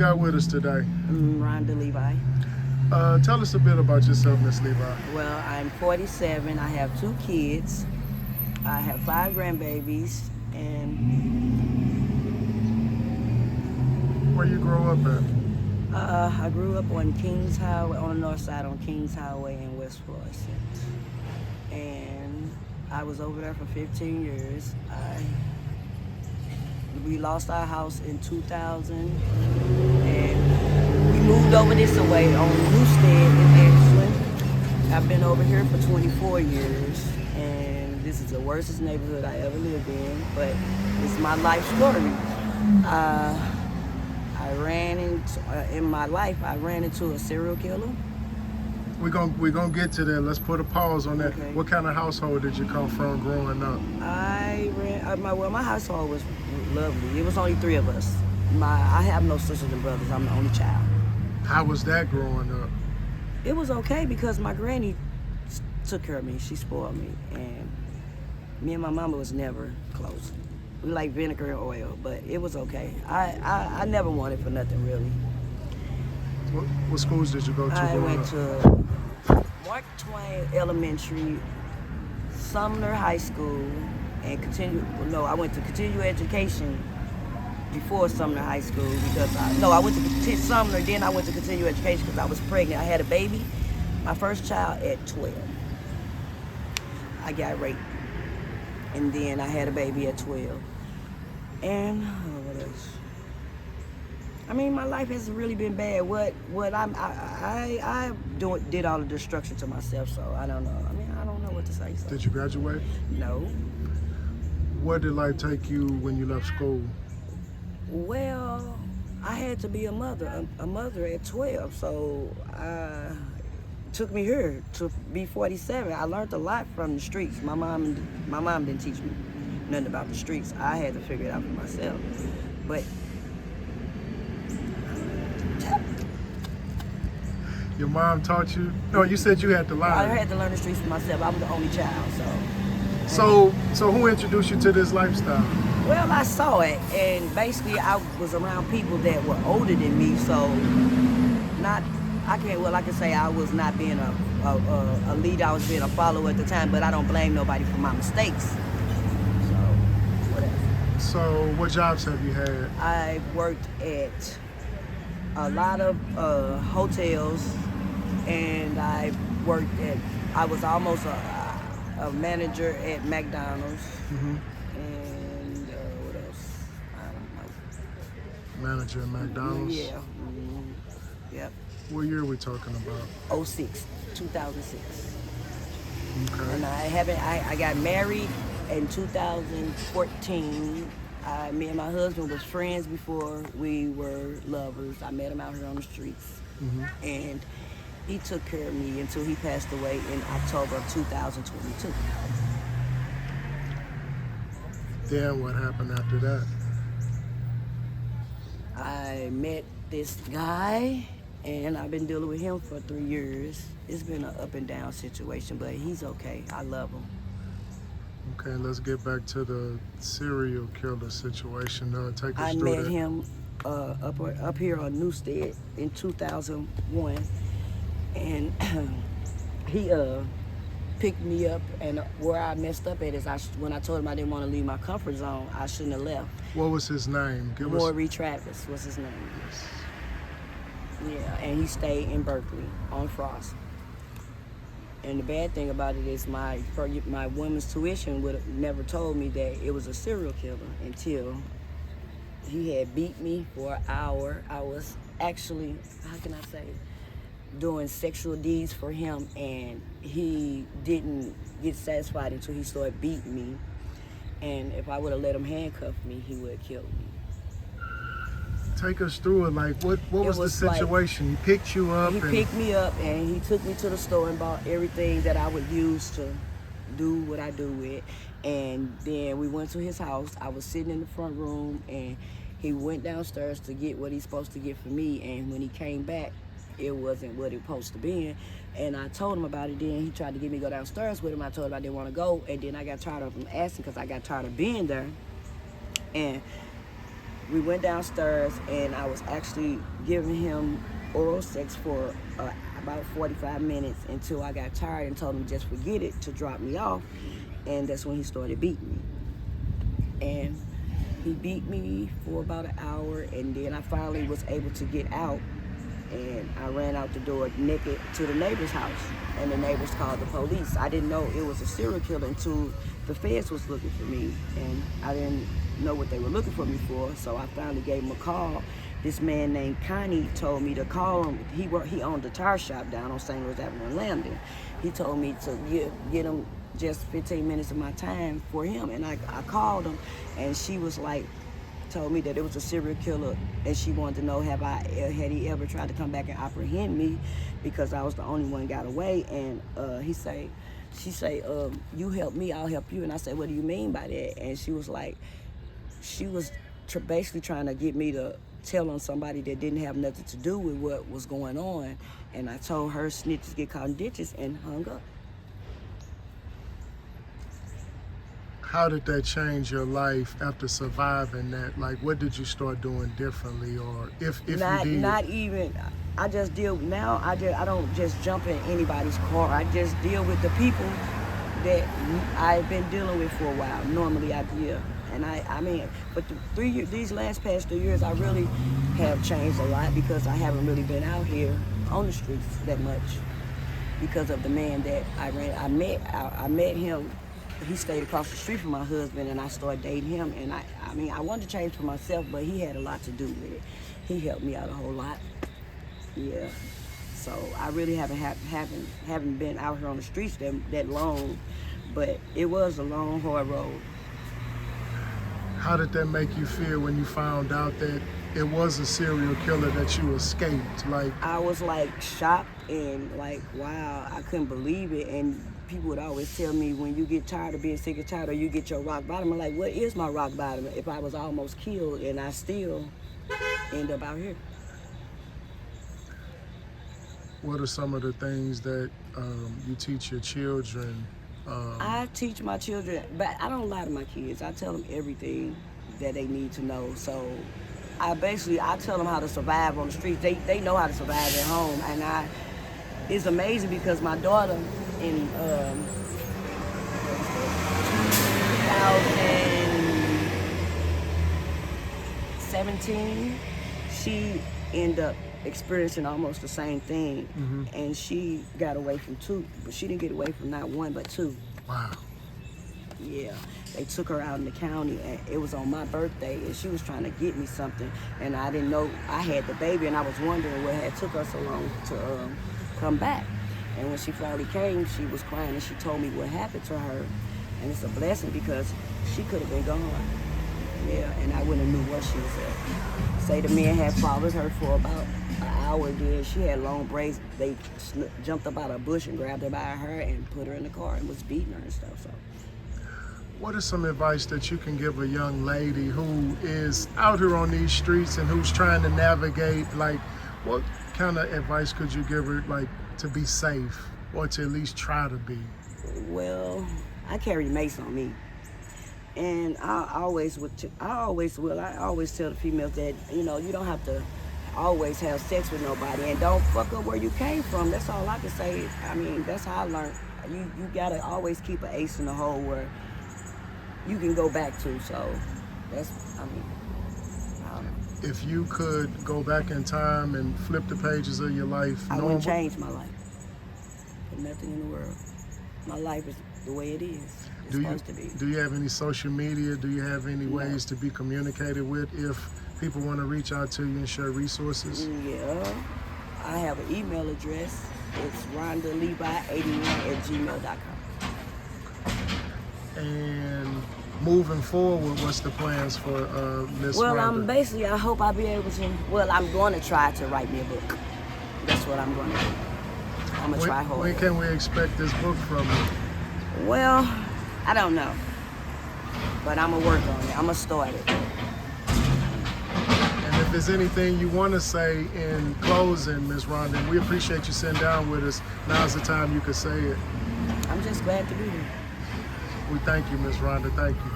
got with us today? Ronda, Levi. Tell us a bit about yourself, Miss Levi. Well, I'm 47. I have 2 kids. I have 5 grandbabies, and Where you grow up at? I grew up on Kings Highway, on the north side on Kings Highway in West Florissant. And I was over there for 15 years. We lost our house in 2000, and we moved over this way on Newstead in Ashland. I've been over here for 24 years, and this is the worstest neighborhood I ever lived in, but it's my life story. In my life, I ran into a serial killer. We're gonna get to that. Let's put a pause on that. Okay. What kind of household did you come from growing up? My household was lovely. It was only 3 of us. I have no sisters and brothers. I'm the only child. How was that growing up? It was okay because my granny took care of me. She spoiled me, and me and my mama was never close. We like vinegar and oil, but it was okay. I never wanted for nothing really. What schools did you go to I growing went up? to Mark Twain Elementary, Sumner High School, and I went to continuing education before Sumner High School because I went to Sumner, then I went to continuing education because I was pregnant. I had a baby, my first child at 12. I got raped, and then I had a baby at 12. And what else? I mean, my life has really been bad. I did all the destruction to myself, so I don't know. I mean, I don't know what to say. So. Did you graduate? No. Where did life take you when you left school? Well, I had to be a mother at 12, so it took me here to be 47. I learned a lot from the streets. My mom didn't teach me nothing about the streets. I had to figure it out for myself. But Your mom taught you? No, you said you had to learn. I had to learn the streets for myself. I was the only child, So who introduced you to this lifestyle? Well, I saw it, and basically I was around people that were older than me, so I can say I was not being a leader, I was being a follower at the time, but I don't blame nobody for my mistakes. So, whatever. So what jobs have you had? I worked at a lot of hotels, and I was almost a manager at McDonald's. Mm-hmm. And what else? I don't know. Manager at McDonald's? Yeah. Mm-hmm. Yep. What year are we talking about? 2006. Okay. And I got married in 2014. Me and my husband was friends before we were lovers. I met him out here on the streets. Mm-hmm. And he took care of me until he passed away in October of 2022. Then what happened after that? I met this guy, and I've been dealing with him for 3 years. It's been an up and down situation, but he's okay. I love him. Okay, let's get back to the serial killer situation. Take us I through met that. him up here on Newstead in 2001, and he picked me up. And where I messed up at is when I told him I didn't want to leave my comfort zone, I shouldn't have left. What was his name? Maury Travis was his name. Yeah, and he stayed in Berkeley on Frost. And the bad thing about it is my women's tuition would have never told me that it was a serial killer until he had beat me for an hour. I was actually, how can I say, doing sexual deeds for him, and he didn't get satisfied until he started beating me. And if I would have let him handcuff me, he would have killed me. Take us through it. Like, what was the situation? He picked you up? He picked me up, and he took me to the store and bought everything that I would use to do what I do with. And then we went to his house. I was sitting in the front room, and he went downstairs to get what he's supposed to get for me. And when he came back, it wasn't what it was supposed to be. And I told him about it. Then he tried to get me to go downstairs with him. I told him I didn't want to go. And then I got tired of him asking because I got tired of being there. And we went downstairs, and I was actually giving him oral sex for about 45 minutes until I got tired and told him just forget it to drop me off. And that's when he started beating me. And he beat me for about an hour, and then I finally was able to get out, and I ran out the door naked to the neighbor's house, and the neighbors called the police. I didn't know it was a serial killer until the feds was looking for me, and I didn't know what they were looking for me for, so I finally gave him a call. This man named Connie told me to call him. He owned a tire shop down on St. Louis Avenue in Landon. He told me to get him just 15 minutes of my time for him, and I called him, and she was like, told me that it was a serial killer, and she wanted to know had he ever tried to come back and apprehend me, because I was the only one got away. And she say, you help me, I'll help you. And I said, what do you mean by that? And she was like, she was basically trying to get me to tell on somebody that didn't have nothing to do with what was going on. And I told her snitches get caught in ditches, and hung up. How did that change your life after surviving that? Like, what did you start doing differently, or if you did? Not even. I just deal now. I don't just jump in anybody's car. I just deal with the people that I've been dealing with for a while. Normally, and I mean, but these past 3 years, I really have changed a lot, because I haven't really been out here on the streets that much because of the man that I met him. He stayed across the street from my husband, and I started dating him. And I mean, I wanted to change for myself, but he had a lot to do with it. He helped me out a whole lot. Yeah. So I really haven't been out here on the streets that long, but it was a long, hard road. How did that make you feel when you found out that it was a serial killer that you escaped? Like, I was like shocked and like, wow, I couldn't believe it. And people would always tell me, when you get tired of being sick and tired, or you get your rock bottom, I'm like, what is my rock bottom if I was almost killed and I still end up out here? what are some of the things that you teach your children? I teach my children, but I don't lie to my kids. I tell them everything that they need to know. So I tell them how to survive on the streets. They know how to survive at home. And it's amazing, because my daughter in 2017, she ended up experiencing almost the same thing. Mm-hmm. And she got away from 2, but she didn't get away from not 1 but 2. Wow. Yeah, they took her out in the county, and it was on my birthday, and she was trying to get me something, and I didn't know I had the baby, and I was wondering what had took her so long to come back. And when she finally came, she was crying, and she told me what happened to her, and it's a blessing, because she could have been gone. Yeah, and I wouldn't have knew where she was at. Say the men had followed her for about an hour. Then she had long braids. They jumped up out of a bush and grabbed her by her hair and put her in the car and was beating her and stuff. So, what is some advice that you can give a young lady who is out here on these streets and who's trying to navigate? Like, what kind of advice could you give her, like, to be safe, or to at least try to be? Well, I carry mace on me. And I always tell the females that, you know, you don't have to always have sex with nobody, and don't fuck up where you came from. That's all I can say. I mean, that's how I learned. You gotta always keep an ace in the hole where you can go back to. So that's, I don't know. If you could go back in time and flip the pages of your life, I wouldn't change my life for nothing in the world. My life is the way it is. It's supposed to be. Do you have any social media? Do you have any No. ways to be communicated with if people want to reach out to you and share resources? Yeah, I have an email address. It's rondalevi81@gmail.com. And moving forward, what's the plans for Miss Well, Ronda? I hope I'll be able to. Well, I'm going to try to write me a book. That's what I'm going to do. I'm going to try hard. When can we expect this book from you? Well, I don't know. But I'm going to work on it. I'm going to start it. And if there's anything you want to say in closing, Miss Ronda, we appreciate you sitting down with us. Now's the time you can say it. I'm just glad to be here. We thank you, Miss Ronda. Thank you.